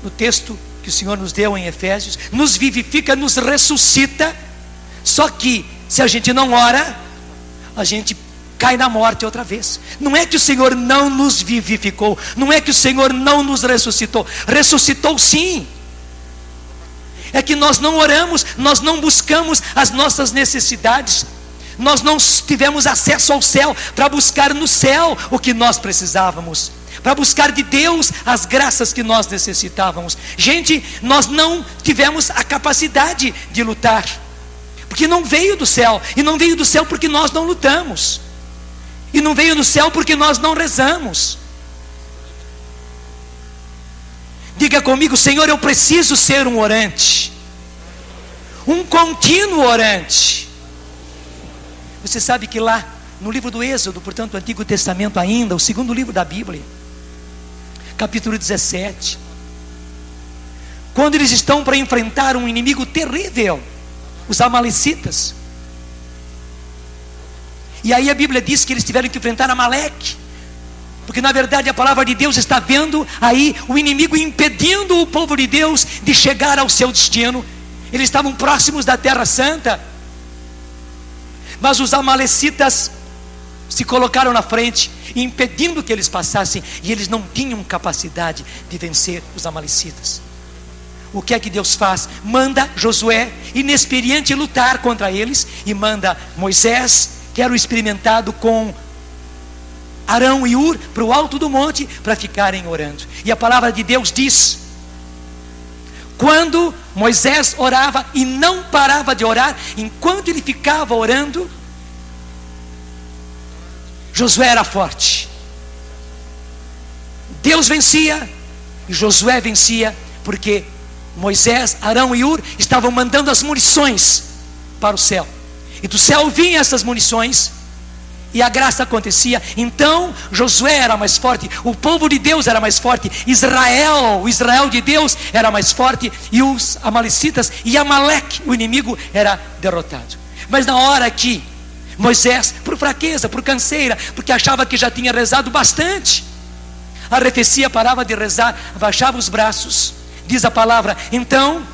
no texto que o Senhor nos deu em Efésios, nos vivifica, nos ressuscita. Só que se a gente não ora, a gente cai na morte outra vez. Não é que o Senhor não nos vivificou, não é que o Senhor não nos ressuscitou. Ressuscitou sim. É que nós não oramos, nós não buscamos as nossas necessidades. Nós não tivemos acesso ao céu para buscar no céu o que nós precisávamos, para buscar de Deus as graças que nós necessitávamos. Gente, nós não tivemos a capacidade de lutar, porque não veio do céu. E não veio do céu porque nós não lutamos, e não veio do céu porque nós não rezamos. Diga comigo: Senhor, eu preciso ser um orante, um contínuo orante. Você sabe que lá no livro do Êxodo, portanto o Antigo Testamento ainda, o segundo livro da Bíblia, capítulo 17, quando eles estão para enfrentar um inimigo terrível, os amalecitas, e aí a Bíblia diz que eles tiveram que enfrentar Amaleque, porque na verdade a palavra de Deus está vendo aí o inimigo impedindo o povo de Deus de chegar ao seu destino. Eles estavam próximos da Terra Santa, mas os amalecitas se colocaram na frente, impedindo que eles passassem, e eles não tinham capacidade de vencer os amalecitas. O que é que Deus faz? Manda Josué, inexperiente, lutar contra eles, e manda Moisés, que era o experimentado, com Arão e Ur, para o alto do monte, para ficarem orando. E a palavra de Deus diz: quando Moisés orava e não parava de orar, enquanto ele ficava orando, Josué era forte. Deus vencia e Josué vencia, porque Moisés, Arão e Ur estavam mandando as munições para o céu, e do céu vinham essas munições, e a graça acontecia. Então Josué era mais forte, o povo de Deus era mais forte, o Israel de Deus era mais forte, e os amalecitas e Amaleque, o inimigo, era derrotado. Mas na hora que Moisés, por fraqueza, por canseira, porque achava que já tinha rezado bastante, arrefecia, parava de rezar, abaixava os braços. Diz a palavra, então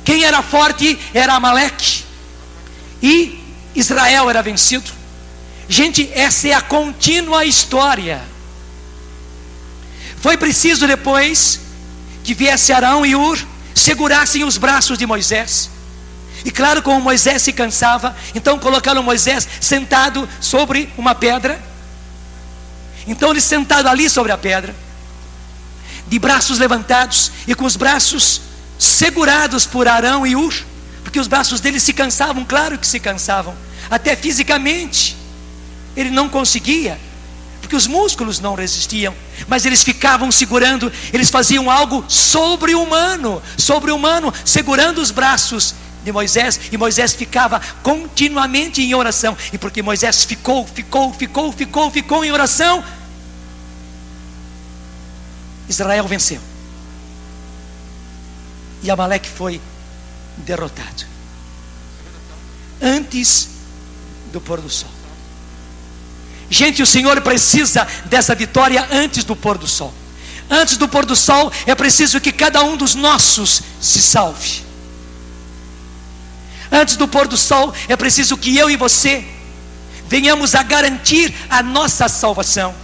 quem era forte era Amaleque, e Israel era vencido. Gente, essa é a contínua história. Foi preciso depois que viesse Arão e Ur, segurassem os braços de Moisés. E claro, como Moisés se cansava, então colocaram Moisés sentado sobre uma pedra, Então ele sentado ali sobre a pedra, de braços levantados e com os braços segurados por Arão e Hur, porque os braços dele se cansavam, claro que se cansavam, até fisicamente ele não conseguia, porque os músculos não resistiam, mas eles ficavam segurando, eles faziam algo sobre-humano, segurando os braços de Moisés, e Moisés ficava continuamente em oração, e porque Moisés ficou em oração, Israel venceu, e Amaleque foi derrotado, antes do pôr do sol. Gente, o Senhor precisa dessa vitória antes do pôr do sol. Antes do pôr do sol, é preciso que cada um dos nossos se salve. Antes do pôr do sol, é preciso que eu e você venhamos a garantir a nossa salvação.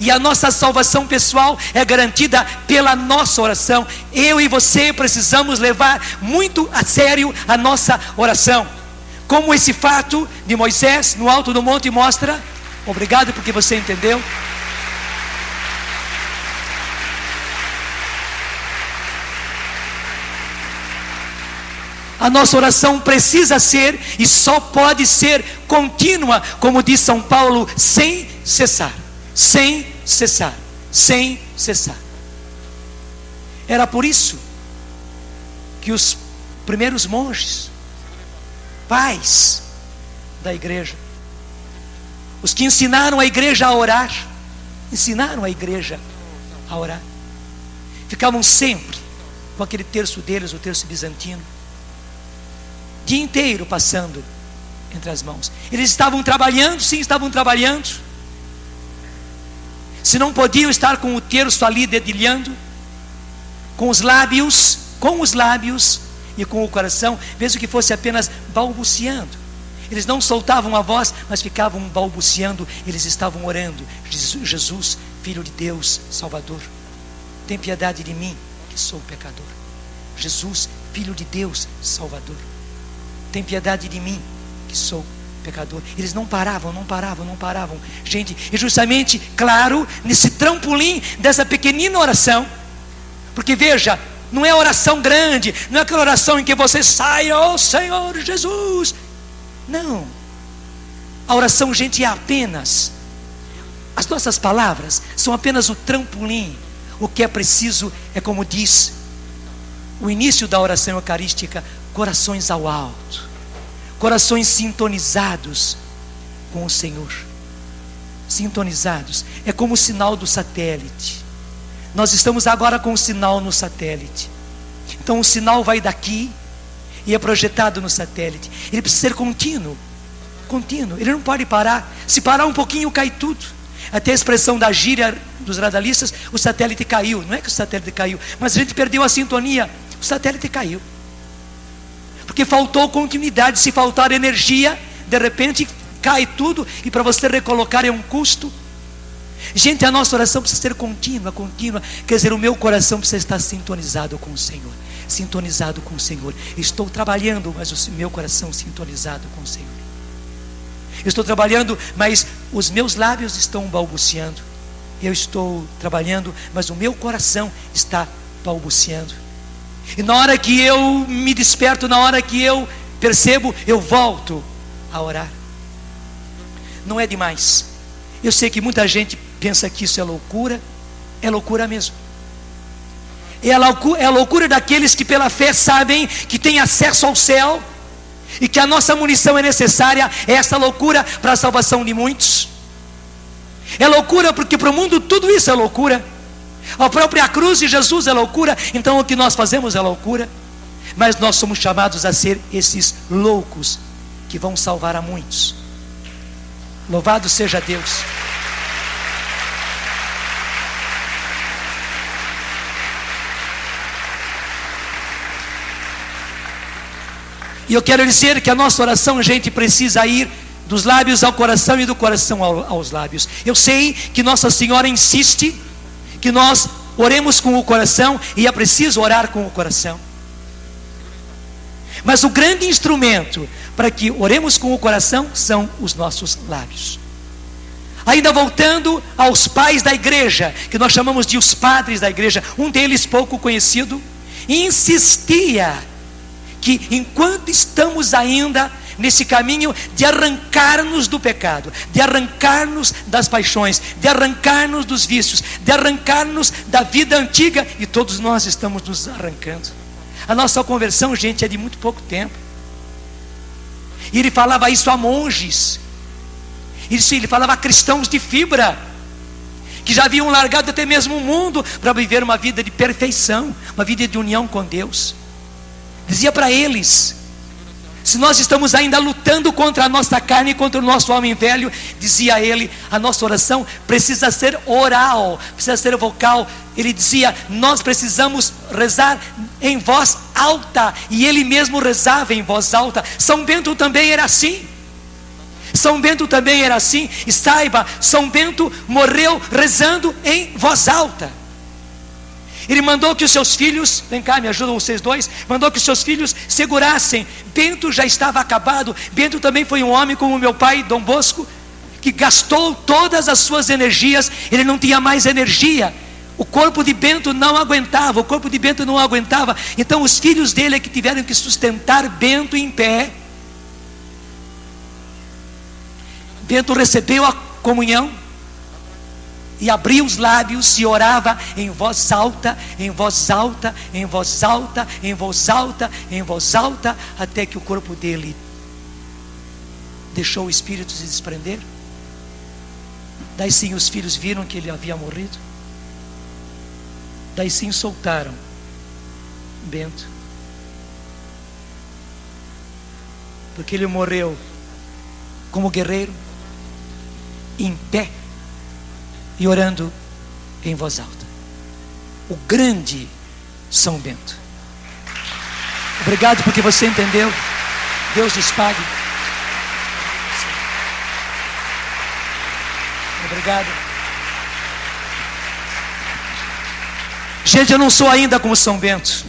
E a nossa salvação pessoal é garantida pela nossa oração. Eu e você precisamos levar muito a sério a nossa oração. Como esse fato de Moisés no alto do monte mostra. Obrigado porque você entendeu. A nossa oração precisa ser e só pode ser contínua, como diz São Paulo, sem cessar. Sem cessar, sem cessar. Era por isso que os primeiros monges, pais da igreja, os que ensinaram a igreja a orar, ficavam sempre com aquele terço deles, o terço bizantino, dia inteiro passando entre as mãos. Eles estavam trabalhando, sim, estavam trabalhando. Se não podiam estar com o terço ali dedilhando, com os lábios e com o coração, mesmo que fosse apenas balbuciando. Eles não soltavam a voz, mas ficavam balbuciando. Eles estavam orando: Jesus, Filho de Deus, Salvador, tem piedade de mim, que sou pecador. Jesus, Filho de Deus, Salvador, tem piedade de mim, que sou pecador. Eles não paravam. Gente, e justamente, claro, nesse trampolim dessa pequenina oração, porque veja, não é oração grande, não é aquela oração em que você sai, oh Senhor Jesus. Não. A oração, gente, é apenas, as nossas palavras são apenas o trampolim. O que é preciso é, como diz o início da oração eucarística, corações ao alto, corações sintonizados com o Senhor. Sintonizados, é como o sinal do satélite. Nós estamos agora com o sinal no satélite. Então o sinal vai daqui e é projetado no satélite. Ele precisa ser contínuo, ele não pode parar. Se parar um pouquinho, cai tudo. Até a expressão da gíria dos radialistas, o satélite caiu. Não é que o satélite caiu, mas a gente perdeu a sintonia. O satélite caiu porque faltou continuidade. Se faltar energia, de repente cai tudo, e para você recolocar é um custo. Gente, a nossa oração precisa ser contínua. Quer dizer, o meu coração precisa estar sintonizado com o Senhor. Estou trabalhando, mas o meu coração sintonizado com o Senhor. Estou trabalhando, mas os meus lábios estão balbuciando. Eu estou trabalhando, mas o meu coração está balbuciando. E na hora que eu me desperto, na hora que eu percebo, eu volto a orar. Não é demais. Eu sei que muita gente pensa que isso é loucura mesmo. É a loucura daqueles que pela fé sabem que têm acesso ao céu e que a nossa munição é necessária. É essa loucura para a salvação de muitos. É loucura porque para o mundo tudo isso é loucura. A própria cruz de Jesus é loucura. Então o que nós fazemos é loucura. Mas nós somos chamados a ser esses loucos que vão salvar a muitos. Louvado seja Deus. E eu quero dizer que a nossa oração, gente, precisa ir dos lábios ao coração e do coração aos lábios. Eu sei que Nossa Senhora insiste que nós oremos com o coração, e é preciso orar com o coração. Mas o grande instrumento para que oremos com o coração são os nossos lábios. Ainda voltando aos pais da igreja, que nós chamamos de os padres da igreja, um deles pouco conhecido, insistia que enquanto estamos ainda nesse caminho de arrancar-nos do pecado, de arrancar-nos das paixões, de arrancar-nos dos vícios, de arrancar-nos da vida antiga, e todos nós estamos nos arrancando. A nossa conversão, gente, é de muito pouco tempo. E ele falava isso a monges, ele falava a cristãos de fibra, que já haviam largado até mesmo o mundo para viver uma vida de perfeição, uma vida de união com Deus. Dizia para eles: se nós estamos ainda lutando contra a nossa carne, contra o nosso homem velho, dizia ele, a nossa oração precisa ser oral, precisa ser vocal. Ele dizia: nós precisamos rezar em voz alta, e ele mesmo rezava em voz alta. São Bento também era assim. São Bento também era assim, e saiba, São Bento morreu rezando em voz alta. Ele mandou que os seus filhos, vem cá, me ajudam vocês dois, mandou que os seus filhos segurassem. Bento já estava acabado. Bento também foi um homem como meu pai, Dom Bosco, que gastou todas as suas energias, ele não tinha mais energia. O corpo de Bento não aguentava, então os filhos dele é que tiveram que sustentar Bento em pé. Bento recebeu a comunhão e abria os lábios e orava em voz alta, em voz alta, em voz alta, em voz alta, em voz alta, até que o corpo dele deixou o espírito se desprender. Daí sim os filhos viram que ele havia morrido. Daí sim soltaram Bento, porque ele morreu como guerreiro, em pé e orando em voz alta. O grande São Bento. Obrigado porque você entendeu. Deus nos pague. Obrigado. Gente, eu não sou ainda como São Bento.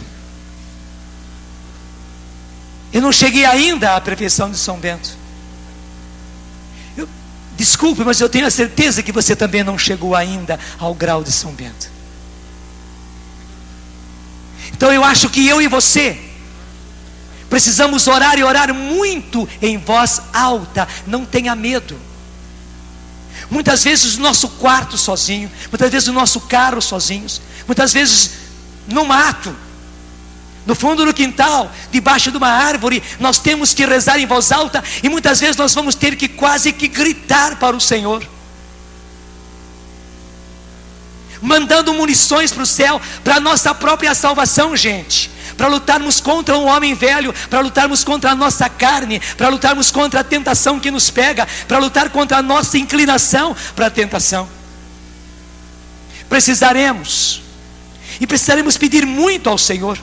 Eu não cheguei ainda à perfeição de São Bento. Desculpe, mas eu tenho a certeza que você também não chegou ainda ao grau de São Bento. Então eu acho que eu e você precisamos orar, e orar muito em voz alta. Não tenha medo. Muitas vezes no nosso quarto sozinho, muitas vezes no nosso carro sozinhos, muitas vezes no mato, no fundo do quintal, debaixo de uma árvore, nós temos que rezar em voz alta, e muitas vezes nós vamos ter que quase que gritar para o Senhor, mandando munições para o céu, para a nossa própria salvação, gente, para lutarmos contra um homem velho, para lutarmos contra a nossa carne, para lutarmos contra a tentação que nos pega, para lutar contra a nossa inclinação para a tentação. Precisaremos pedir muito ao Senhor.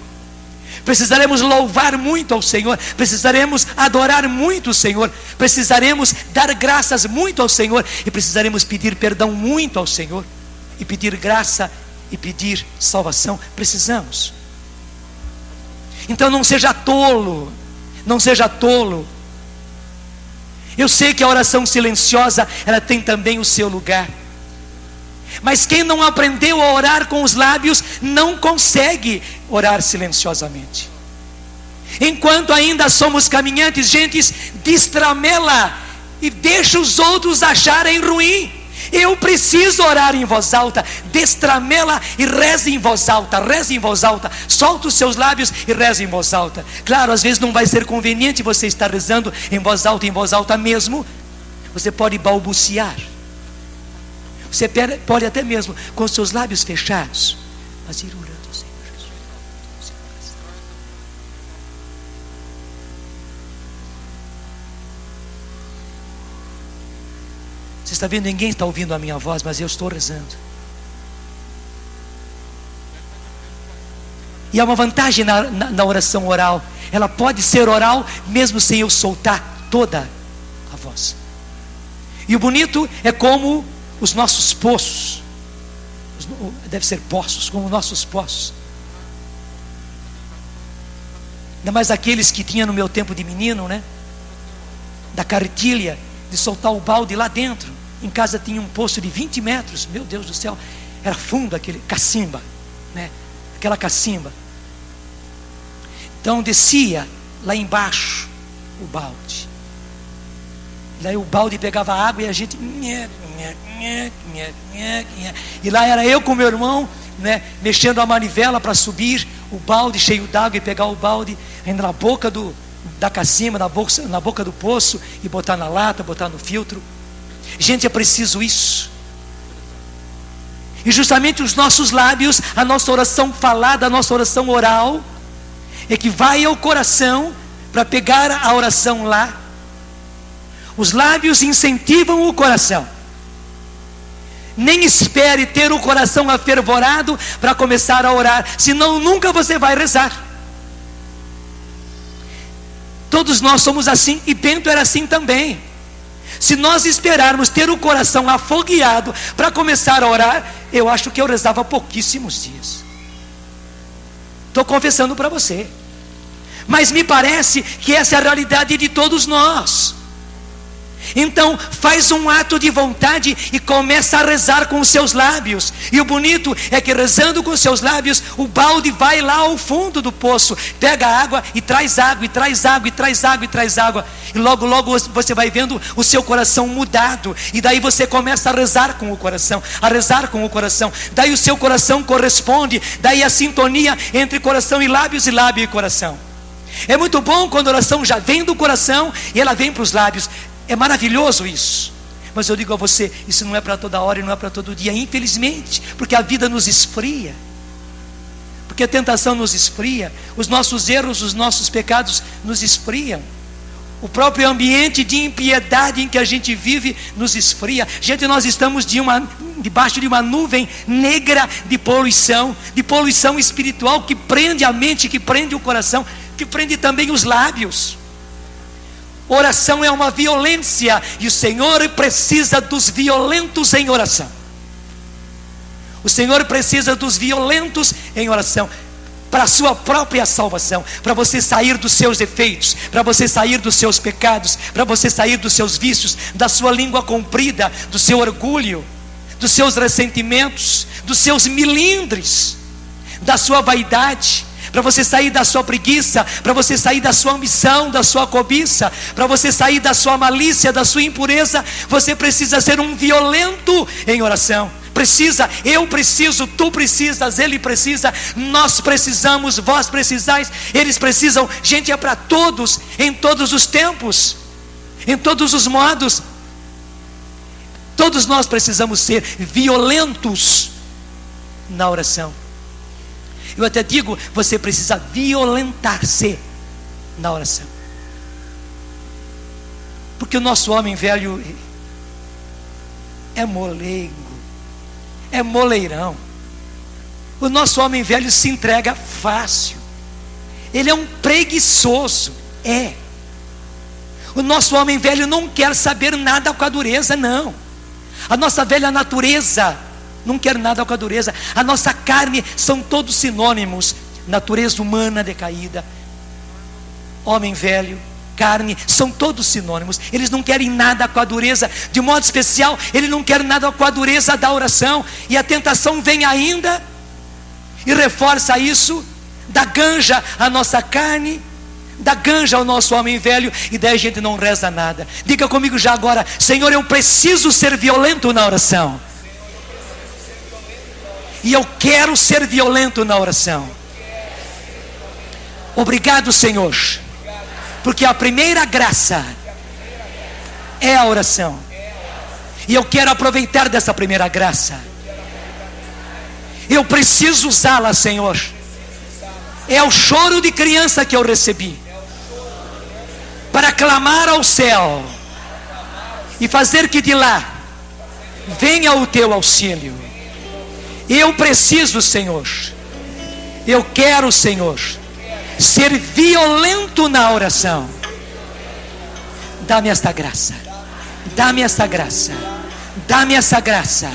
Precisaremos louvar muito ao Senhor, precisaremos adorar muito o Senhor, precisaremos dar graças muito ao Senhor, e precisaremos pedir perdão muito ao Senhor, e pedir graça e pedir salvação. Precisamos. Então não seja tolo, não seja tolo. Eu sei que a oração silenciosa, ela tem também o seu lugar, mas quem não aprendeu a orar com os lábios não consegue orar silenciosamente. Enquanto ainda somos caminhantes, gente, destramela e deixa os outros acharem ruim. Eu preciso orar em voz alta. Destramela e reze em voz alta. Reze em voz alta. Solta os seus lábios e reze em voz alta. Claro, às vezes não vai ser conveniente você estar rezando em voz alta mesmo. Você pode balbuciar. Você pode até mesmo com os seus lábios fechados, mas ir orando ao Senhor Jesus. Você está vendo? Ninguém está ouvindo a minha voz, mas eu estou rezando. E há uma vantagem na oração oral. Ela pode ser oral mesmo sem eu soltar toda a voz. E o bonito é como os nossos poços, deve ser poços, como nossos poços. Ainda mais aqueles que tinha no meu tempo de menino, né? Da carretilha, de soltar o balde lá dentro, Em casa tinha um poço de 20 metros, meu Deus do céu, era fundo aquele, cacimba, né? Aquela cacimba. Então descia lá embaixo o balde. Daí o balde pegava água e a gente... E lá era eu com meu irmão, né, mexendo a manivela para subir o balde cheio d'água e pegar o balde ainda na boca da cacimba, na boca do poço, e botar na lata, botar no filtro. Gente, é preciso isso. E justamente os nossos lábios, a nossa oração falada, a nossa oração oral, é que vai ao coração para pegar a oração lá. Os lábios incentivam o coração. Nem espere ter o coração afervorado para começar a orar, senão nunca você vai rezar. Todos nós somos assim, e Bento era assim também. Se nós esperarmos ter o coração afogueado para começar a orar, eu acho que eu rezava pouquíssimos dias. Estou confessando para você. Mas me parece que essa é a realidade de todos nós. Então faz um ato de vontade e começa a rezar com os seus lábios. E o bonito é que rezando com os seus lábios, o balde vai lá ao fundo do poço, pega água e traz água, e traz água, e traz água, e traz água. E logo logo você vai vendo o seu coração mudado. E daí você começa a rezar com o coração, a rezar com o coração. Daí o seu coração corresponde. Daí a sintonia entre coração e lábios, e lábio e coração. É muito bom quando a oração já vem do coração e ela vem para os lábios. É maravilhoso isso. Mas eu digo a você, isso não é para toda hora e não é para todo dia, infelizmente, porque a vida nos esfria, porque a tentação nos esfria, os nossos erros, os nossos pecados nos esfriam, o próprio ambiente de impiedade em que a gente vive nos esfria. Gente, nós estamos debaixo de uma nuvem negra de poluição espiritual, que prende a mente, que prende o coração, que prende também os lábios. Oração é uma violência, e o Senhor precisa dos violentos em oração. O Senhor precisa dos violentos em oração, para a sua própria salvação, para você sair dos seus defeitos, para você sair dos seus pecados, para você sair dos seus vícios, da sua língua comprida, do seu orgulho, dos seus ressentimentos, dos seus milindres, da sua vaidade, para você sair da sua preguiça, para você sair da sua ambição, da sua cobiça, para você sair da sua malícia, da sua impureza. Você precisa ser um violento em oração. Precisa, eu preciso, tu precisas, ele precisa, nós precisamos, vós precisais, eles precisam. Gente, é para todos, em todos os tempos, em todos os modos. Todos nós precisamos ser violentos na oração. Eu até digo, você precisa violentar-se na oração. Porque o nosso homem velho é moleigo, é moleirão. O nosso homem velho se entrega fácil. Ele é um preguiçoso. O nosso homem velho não quer saber nada com a dureza, não. A nossa velha natureza não quer nada com a dureza. A nossa carne são todos sinônimos. Natureza humana decaída, homem velho, carne, são todos sinônimos. Eles não querem nada com a dureza. De modo especial, ele não quer nada com a dureza da oração. E a tentação vem ainda e reforça isso, dá ganja à nossa carne, dá ganja ao nosso homem velho, e daí a gente não reza nada. Diga comigo já agora: Senhor, eu preciso ser violento na oração. E eu quero ser violento na oração. Obrigado, Senhor, porque a primeira graça é a oração. E eu quero aproveitar dessa primeira graça. Eu preciso usá-la, Senhor. É o choro de criança que eu recebi, para clamar ao céu e fazer que de lá venha o teu auxílio. Eu preciso, Senhor, eu quero, Senhor, ser violento na oração. Dá-me esta graça, dá-me essa graça, dá-me essa graça,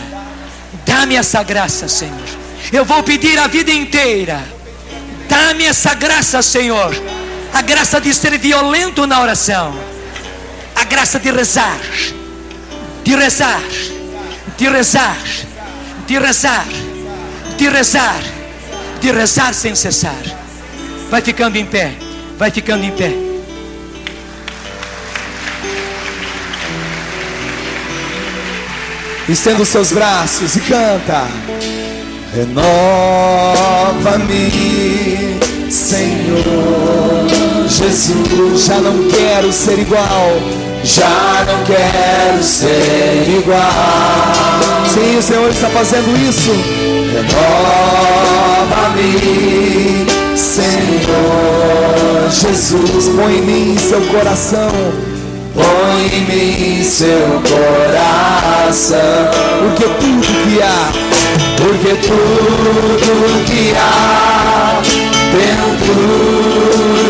dá-me essa graça, Senhor. Eu vou pedir a vida inteira: dá-me essa graça, Senhor. A graça de ser violento na oração, a graça de rezar de rezar, de rezar, de rezar, de rezar, de rezar sem cessar. Vai ficando em pé, vai ficando em pé. Estenda os seus braços e canta. Renova-me, Senhor Jesus. Já não quero ser igual, já não quero ser igual. Sim, o Senhor está fazendo isso. Renova-me, Senhor Jesus. Põe em mim seu coração, põe em mim seu coração. Porque tudo que há, porque tudo que há dentro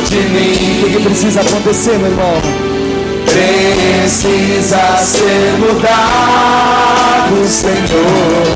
de mim. O que precisa acontecer, meu irmão? Precisa ser mudado, Senhor.